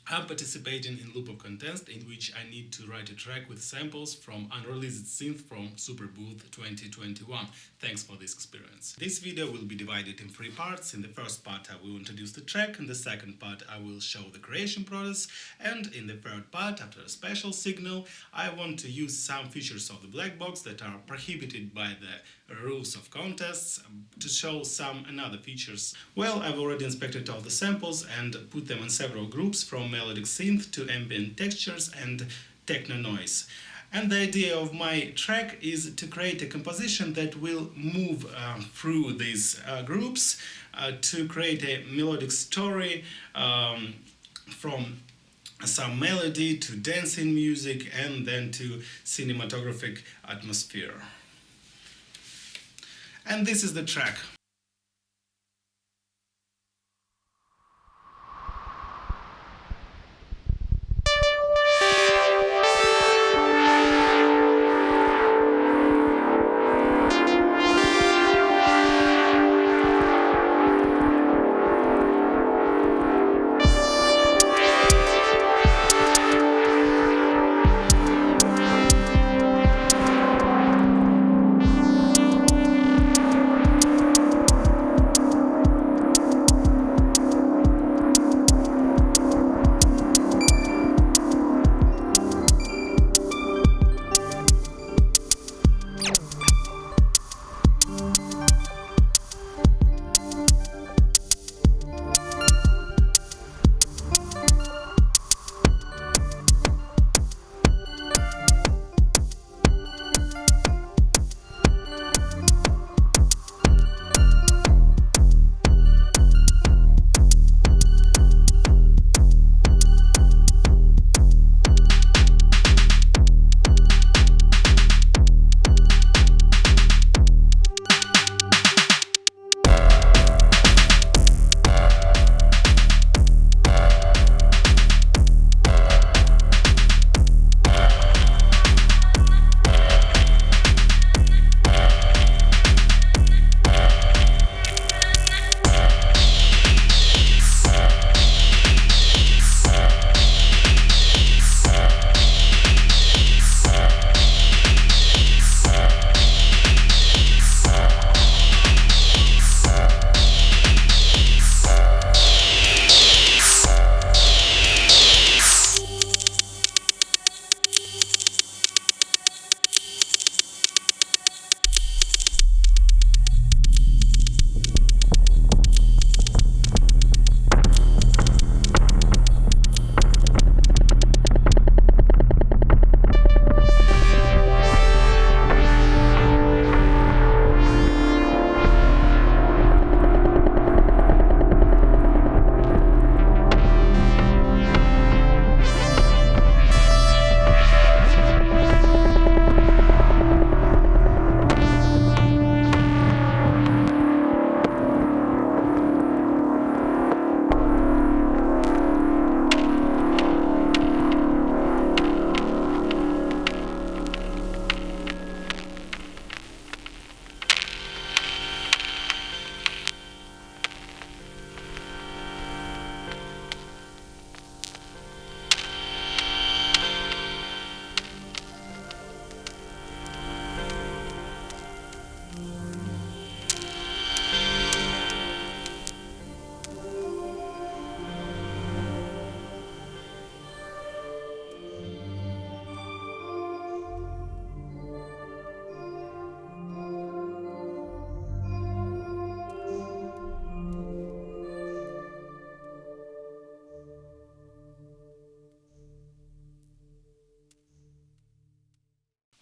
I'm participating in Loopop contest in which I need to write a track with samples from unreleased synth from Superbooth 2021. Thanks for this experience. This video will be divided in three parts. In the first part I will introduce the track, in the second part I will show the creation process, and in the third part, after a special signal, I want to use some features of the Blackbox that are prohibited by the rules of contests to show some another features. Well, I've already inspected all the samples and put them in several groups from melodic synth to ambient textures and techno noise. And the idea of my track is to create a composition that will move through these groups to create a melodic story from some melody to dancing music and then to cinematographic atmosphere. And this is the track.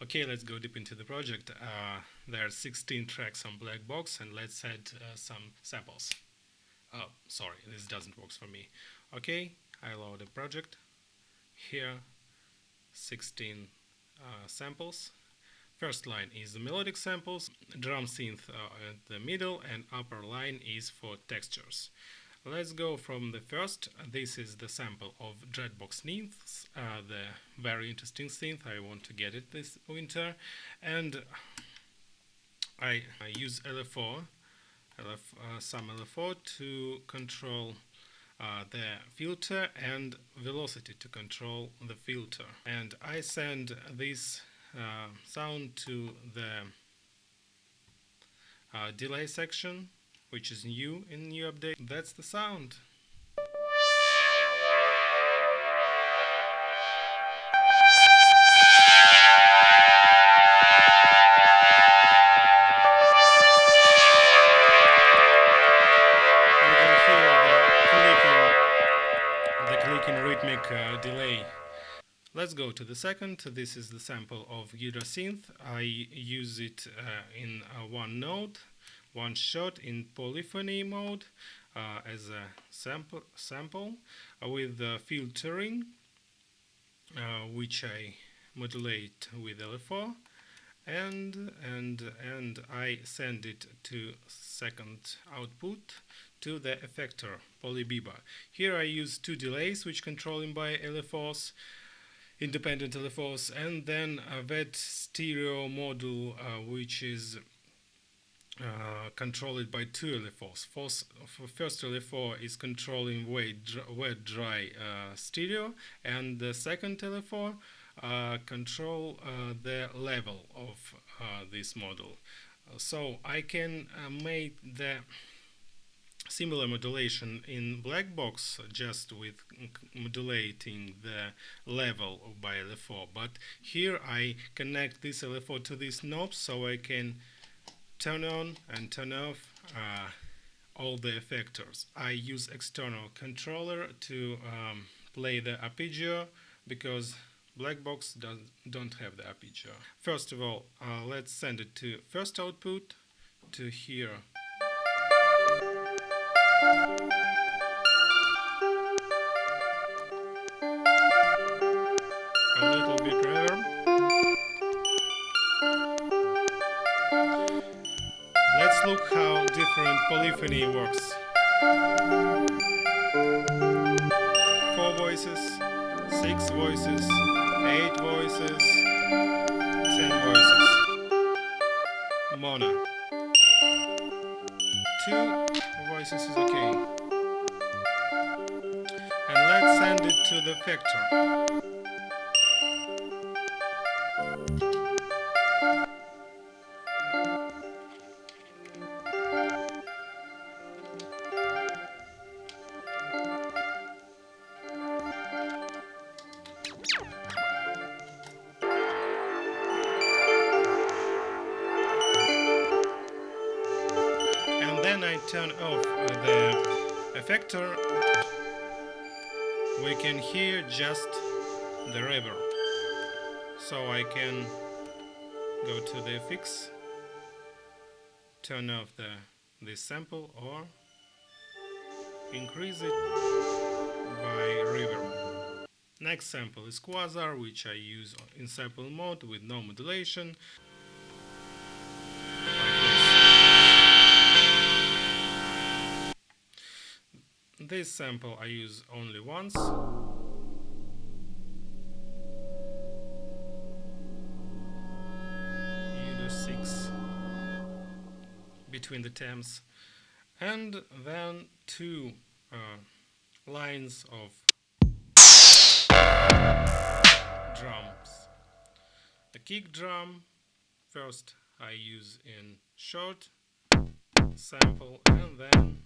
Okay, let's go deep into the project. There are 16 tracks on Blackbox, and let's add some samples. Oh, sorry, this doesn't work for me. Okay, I load a project. Here, 16 samples. First line is the melodic samples, drum synth at the middle, and upper line is for textures. Let's go from the first. This is the sample of Blackbox synths, the very interesting synth. I want to get it this winter, and I use LFO, some LFO to control the filter and velocity to control the filter. And I send this sound to the delay section, which is new in new update. That's the sound. Rhythmic delay. Let's go to the second. This is the sample of guitar synth. I use it in one note, one shot in polyphony mode as a sample with filtering, which I modulate with LFO, and I send it to second output to the effector polybiba. Here I use two delays which controlling by LFOs, independent LFOs, and then a VET stereo module which is controlled by two LFOs. First LFO is controlling wet dry stereo, and the second LFO control the level of this model. So I can make the similar modulation in Blackbox just with modulating the level by LFO, but here I connect this LFO to these knobs so I can turn on and turn off all the effectors. I use external controller to play the arpeggio because Blackbox don't have the arpeggio. First of all, let's send it to first output to here. A little bit reverb. Let's look how different polyphony works. 4 voices, 6 voices, 8 voices, 10 voices. Mono. 2 voices is okay. And let's send it to the effector. Then I turn off the effector. We can hear just the reverb. So I can go to the FX, turn off this sample, or increase it by reverb. Next sample is Quasar, which I use in sample mode with no modulation. This sample I use only once. You do 6 between the stems, and then 2 lines of drums. The kick drum first I use in short sample, and then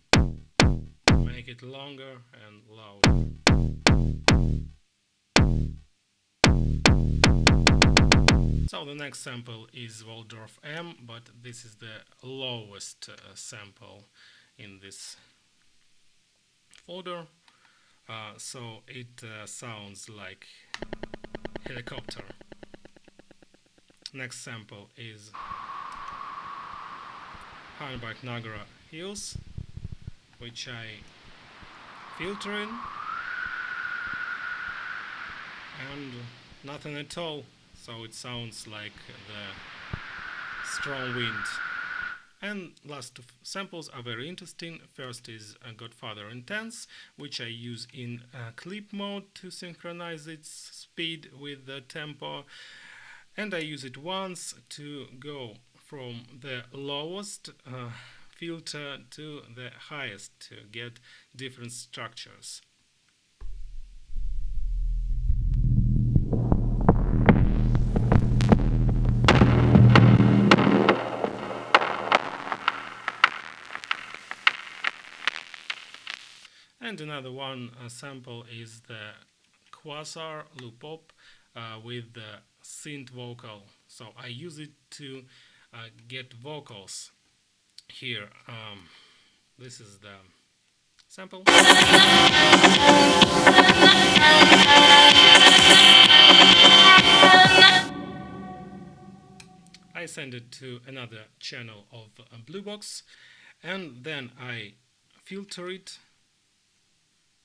make it longer and louder. So the next sample is Waldorf M, but this is the lowest sample in this folder, so it sounds like helicopter. Next sample is Heinbach Niagara Hills, which I filter in, and nothing at all, so it sounds like the strong wind. And last 2 samples are very interesting. First is Godfather Intense, which I use in clip mode to synchronize its speed with the tempo, and I use it once to go from the lowest filter to the highest to get different structures. And another one sample is the Quasar Loopop with the synth vocal. So I use it to get vocals here. This is the sample. I send it to another channel of Blackbox, and then I filter it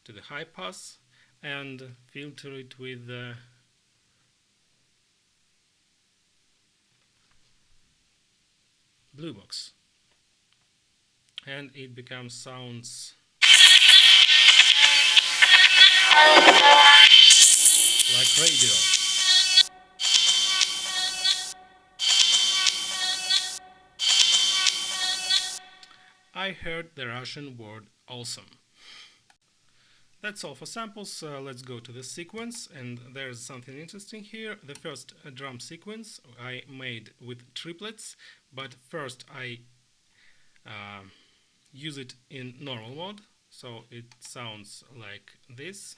to the high pass and filter it with the Blackbox, and it becomes sounds like radio. I heard the Russian word awesome. That's all for samples. Let's go to the sequence, and there's something interesting here. The first drum sequence I made with triplets, but first I use it in normal mode, so it sounds like this.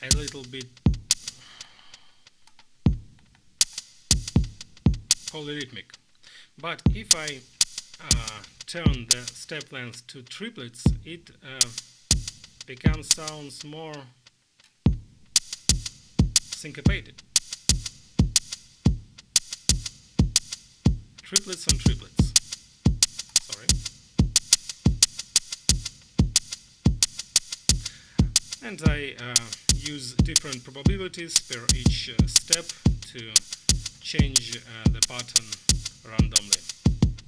A little bit polyrhythmic. But if I turn the step length to triplets, it sounds more syncopated. Triplets on triplets. Sorry. And I use different probabilities per each step to change the pattern randomly.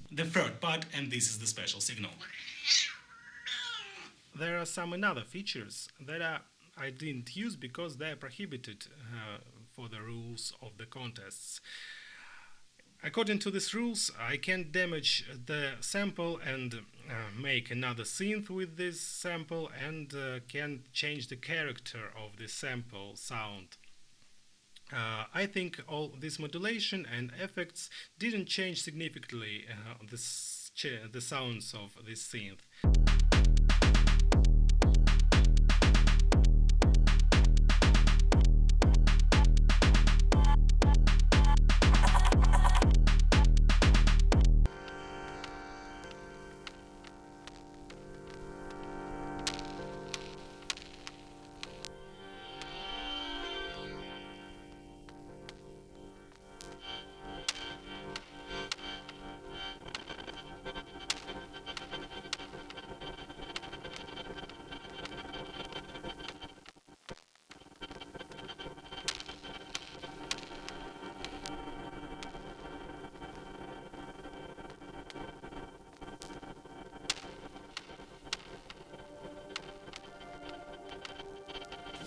The third part, and this is the special signal. There are some other features that I didn't use because they are prohibited for the rules of the contests. According to these rules, I can damage the sample and make another synth with this sample, and can change the character of the sample sound. I think all this modulation and effects didn't change significantly the sounds of this synth.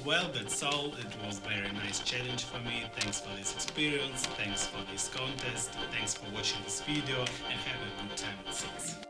Well, that's all. It was a very nice challenge for me. Thanks for this experience, thanks for this contest, thanks for watching this video, and have a good time with synths.